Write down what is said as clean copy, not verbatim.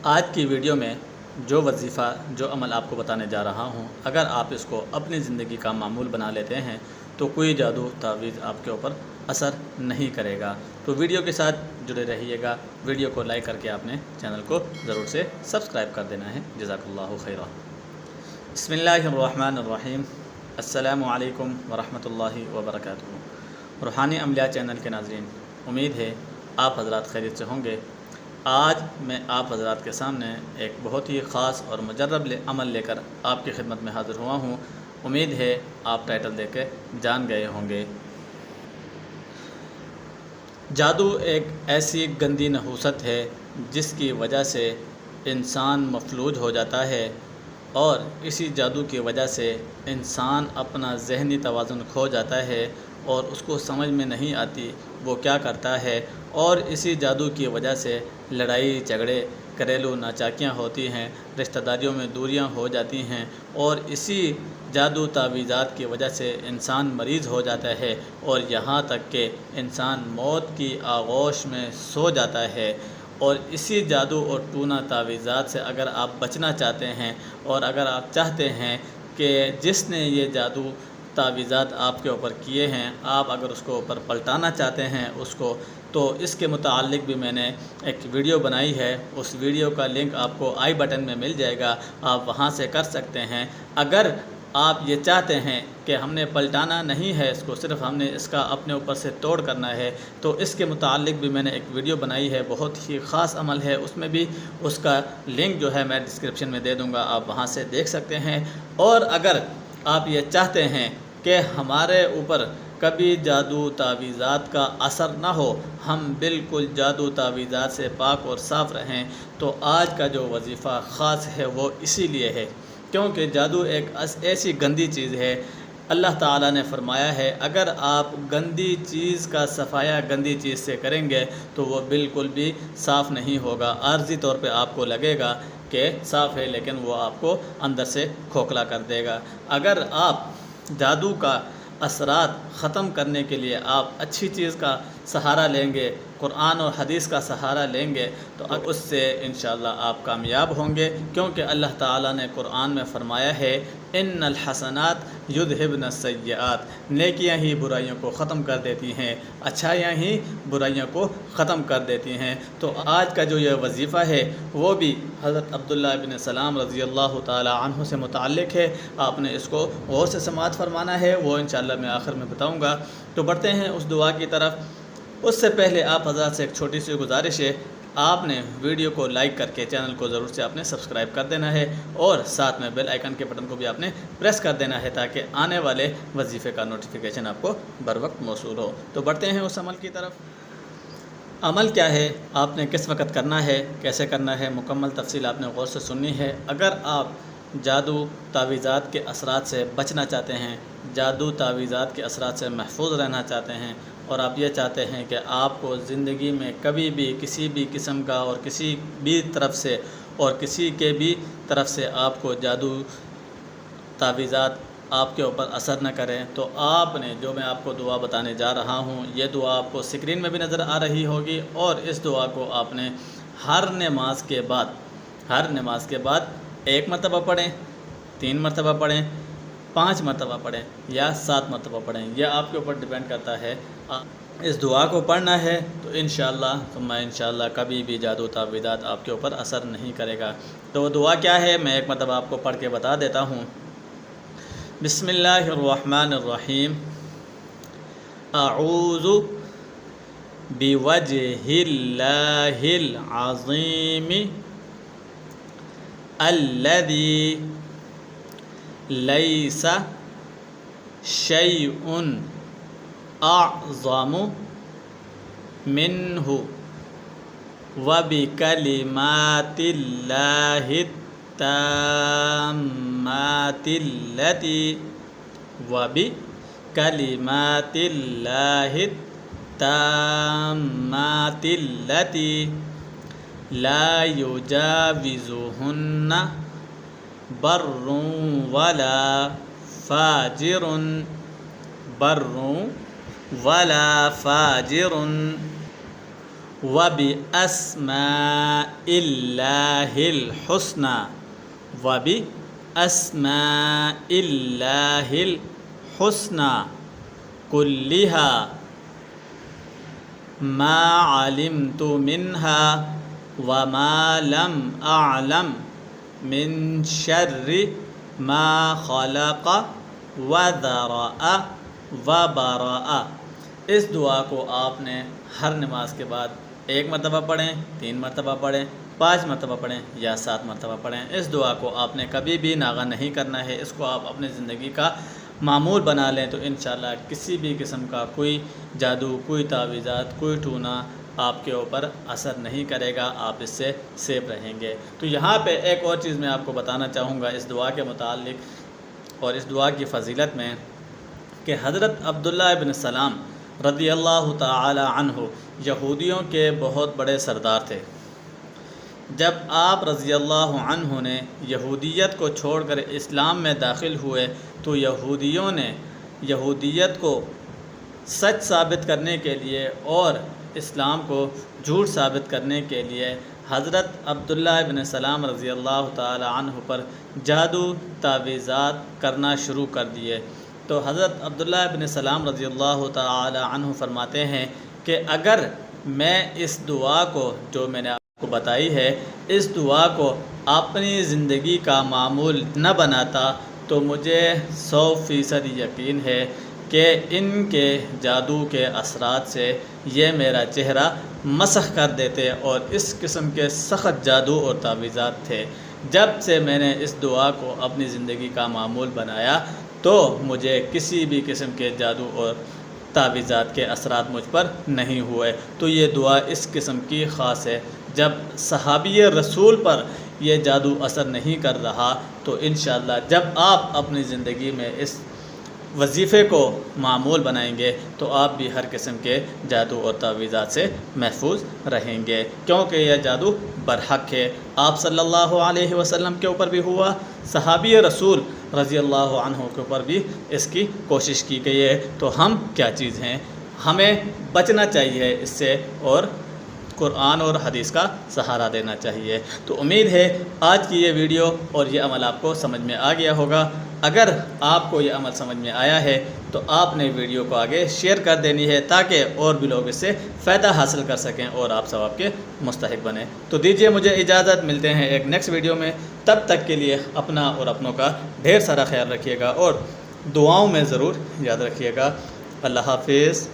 آج کی ویڈیو میں جو وظیفہ جو عمل آپ کو بتانے جا رہا ہوں، اگر آپ اس کو اپنی زندگی کا معمول بنا لیتے ہیں تو کوئی جادو تعویذ آپ کے اوپر اثر نہیں کرے گا۔ تو ویڈیو کے ساتھ جڑے رہیے گا۔ ویڈیو کو لائک کر کے آپ نے چینل کو ضرور سے سبسکرائب کر دینا ہے۔ جزاک اللہ خیرہ۔ بسم اللہ الرحمن الرحیم۔ السلام علیکم ورحمۃ اللہ وبرکاتہ۔ روحانی عملیات چینل کے ناظرین، امید ہے آپ حضرات خیریت سے ہوں گے۔ آج میں آپ حضرات کے سامنے ایک بہت ہی خاص اور مجرب عمل لے کر آپ کی خدمت میں حاضر ہوا ہوں۔ امید ہے آپ ٹائٹل دیکھ کے جان گئے ہوں گے۔ جادو ایک ایسی گندی نحوست ہے جس کی وجہ سے انسان مفلوج ہو جاتا ہے، اور اسی جادو کی وجہ سے انسان اپنا ذہنی توازن کھو جاتا ہے اور اس کو سمجھ میں نہیں آتی وہ کیا کرتا ہے، اور اسی جادو کی وجہ سے لڑائی جھگڑے، گھریلو ناچاکیاں ہوتی ہیں، رشتہ داریوں میں دوریاں ہو جاتی ہیں، اور اسی جادو تعویذات کی وجہ سے انسان مریض ہو جاتا ہے اور یہاں تک کہ انسان موت کی آغوش میں سو جاتا ہے۔ اور اسی جادو اور ٹونا تعویذات سے اگر آپ بچنا چاہتے ہیں، اور اگر آپ چاہتے ہیں کہ جس نے یہ جادو تعویذات آپ کے اوپر کیے ہیں، آپ اگر اس کو اوپر پلٹانا چاہتے ہیں اس کو، تو اس کے متعلق بھی میں نے ایک ویڈیو بنائی ہے۔ اس ویڈیو کا لنک آپ کو آئی بٹن میں مل جائے گا، آپ وہاں سے کر سکتے ہیں۔ اگر آپ یہ چاہتے ہیں کہ ہم نے پلٹانا نہیں ہے اس کو، صرف ہم نے اس کا اپنے اوپر سے توڑ کرنا ہے، تو اس کے متعلق بھی میں نے ایک ویڈیو بنائی ہے، بہت ہی خاص عمل ہے۔ اس میں بھی اس کا لنک جو ہے میں ڈسکرپشن میں دے دوں گا، آپ وہاں سے دیکھ سکتے ہیں۔ اور اگر آپ یہ چاہتے ہیں کہ ہمارے اوپر کبھی جادو تعویذات کا اثر نہ ہو، ہم بالکل جادو تعویذات سے پاک اور صاف رہیں، تو آج کا جو وظیفہ خاص ہے وہ اسی لیے ہے، کیونکہ جادو ایک ایسی گندی چیز ہے۔ اللہ تعالیٰ نے فرمایا ہے اگر آپ گندی چیز کا صفایا گندی چیز سے کریں گے تو وہ بالکل بھی صاف نہیں ہوگا۔ عارضی طور پہ آپ کو لگے گا کہ صاف ہے، لیکن وہ آپ کو اندر سے کھوکھلا کر دے گا۔ اگر آپ جادو کا اثرات ختم کرنے کے لیے آپ اچھی چیز کا سہارا لیں گے، قرآن اور حدیث کا سہارا لیں گے، تو اس سے انشاءاللہ آپ کامیاب ہوں گے، کیونکہ اللہ تعالیٰ نے قرآن میں فرمایا ہے ان الحسنات یذھبن السیئات، نیکیاں ہی برائیوں کو ختم کر دیتی ہیں، اچھائیاں ہی برائیوں کو ختم کر دیتی ہیں۔ تو آج کا جو یہ وظیفہ ہے وہ بھی حضرت عبداللہ بن سلام رضی اللہ تعالی عنہ سے متعلق ہے۔ آپ نے اس کو غور سے سماعت فرمانا ہے، وہ انشاءاللہ میں آخر میں بتاؤں گا۔ تو بڑھتے ہیں اس دعا کی طرف۔ اس سے پہلے آپ حضرات سے ایک چھوٹی سی گزارش ہے، آپ نے ویڈیو کو لائک کر کے چینل کو ضرور سے آپ نے سبسکرائب کر دینا ہے، اور ساتھ میں بیل آئیکن کے بٹن کو بھی آپ نے پریس کر دینا ہے تاکہ آنے والے وظیفے کا نوٹیفیکیشن آپ کو بر وقت موصول ہو۔ تو بڑھتے ہیں اس عمل کی طرف۔ عمل کیا ہے، آپ نے کس وقت کرنا ہے، کیسے کرنا ہے، مکمل تفصیل آپ نے غور سے سننی ہے۔ اگر آپ جادو تعویذات کے اثرات سے بچنا چاہتے ہیں، جادو تعویذات کے اثرات سے محفوظ رہنا چاہتے ہیں، اور آپ یہ چاہتے ہیں کہ آپ کو زندگی میں کبھی بھی کسی بھی قسم کا اور کسی بھی طرف سے اور کسی کے بھی طرف سے آپ کو جادو تعویذات آپ کے اوپر اثر نہ کریں، تو آپ نے جو میں آپ کو دعا بتانے جا رہا ہوں، یہ دعا آپ کو سکرین میں بھی نظر آ رہی ہوگی، اور اس دعا کو آپ نے ہر نماز کے بعد 1 مرتبہ پڑھیں، 3 مرتبہ پڑھیں، 5 مرتبہ پڑھیں یا 7 مرتبہ پڑھیں، یہ آپ کے اوپر ڈیپینڈ کرتا ہے۔ اس دعا کو پڑھنا ہے تو انشاءاللہ ثم انشاءاللہ کبھی بھی جادو تعویذات آپ کے اوپر اثر نہیں کرے گا۔ تو وہ دعا کیا ہے، میں ایک مرتبہ آپ کو پڑھ کے بتا دیتا ہوں۔ بسم اللہ الرحمن الرحیم۔ اعوذ بوجہ اللہ العظیم الذی لیس شیء اعظم منہ وبکلمات اللہ التامات التي لا يجاوزهن بر ولا فاجر وَبِأَسْمَاءِ اللَّهِ الْحُسْنَى وَبِأَسْمَاءِ اللَّهِ الْحُسْنَى كُلِّهَا مَا عَلِمْتُ مِنْهَا وَمَا لَمْ أَعْلَمْ مِنْ شَرِّ مَا خَلَقَ وَذَرَأَ وَبَرَأَ۔ اس دعا کو آپ نے ہر نماز کے بعد 1 مرتبہ پڑھیں، 3 مرتبہ پڑھیں، 5 مرتبہ پڑھیں یا 7 مرتبہ پڑھیں۔ اس دعا کو آپ نے کبھی بھی ناغہ نہیں کرنا ہے، اس کو آپ اپنی زندگی کا معمول بنا لیں تو انشاءاللہ کسی بھی قسم کا کوئی جادو، کوئی تعویذات، کوئی ٹونا آپ کے اوپر اثر نہیں کرے گا، آپ اس سے سیف رہیں گے۔ تو یہاں پہ ایک اور چیز میں آپ کو بتانا چاہوں گا اس دعا کے متعلق اور اس دعا کی فضیلت میں، کہ حضرت عبداللہ ابن سلام رضی اللہ تعالی عنہ یہودیوں کے بہت بڑے سردار تھے۔ جب آپ رضی اللہ عنہ نے یہودیت کو چھوڑ کر اسلام میں داخل ہوئے تو یہودیوں نے یہودیت کو سچ ثابت کرنے کے لیے اور اسلام کو جھوٹ ثابت کرنے کے لیے حضرت عبداللہ ابن سلام رضی اللہ تعالی عنہ پر جادو تعویذات کرنا شروع کر دیے۔ تو حضرت عبداللہ ابن سلام رضی اللہ تعالی عنہ فرماتے ہیں کہ اگر میں اس دعا کو جو میں نے آپ کو بتائی ہے، اس دعا کو اپنی زندگی کا معمول نہ بناتا تو مجھے 100% یقین ہے کہ ان کے جادو کے اثرات سے یہ میرا چہرہ مسخ کر دیتے، اور اس قسم کے سخت جادو اور تعویذات تھے۔ جب سے میں نے اس دعا کو اپنی زندگی کا معمول بنایا تو مجھے کسی بھی قسم کے جادو اور تعویذات کے اثرات مجھ پر نہیں ہوئے۔ تو یہ دعا اس قسم کی خاص ہے۔ جب صحابی رسول پر یہ جادو اثر نہیں کر رہا تو انشاءاللہ جب آپ اپنی زندگی میں اس وظیفے کو معمول بنائیں گے تو آپ بھی ہر قسم کے جادو اور تعویذات سے محفوظ رہیں گے، کیونکہ یہ جادو برحق ہے۔ آپ صلی اللہ علیہ وسلم کے اوپر بھی ہوا، صحابی رسول رضی اللہ عنہ کے اوپر بھی اس کی کوشش کی گئی ہے، تو ہم کیا چیز ہیں؟ ہمیں بچنا چاہیے اس سے اور قرآن اور حدیث کا سہارا دینا چاہیے۔ تو امید ہے آج کی یہ ویڈیو اور یہ عمل آپ کو سمجھ میں آ گیا ہوگا۔ اگر آپ کو یہ عمل سمجھ میں آیا ہے تو آپ نے ویڈیو کو آگے شیئر کر دینی ہے تاکہ اور بھی لوگ اس سے فائدہ حاصل کر سکیں اور آپ ثواب کے مستحق بنیں۔ تو دیجئے مجھے اجازت، ملتے ہیں ایک نیکسٹ ویڈیو میں، تب تک کے لیے اپنا اور اپنوں کا ڈھیر سارا خیال رکھیے گا اور دعاؤں میں ضرور یاد رکھیے گا۔ اللہ حافظ۔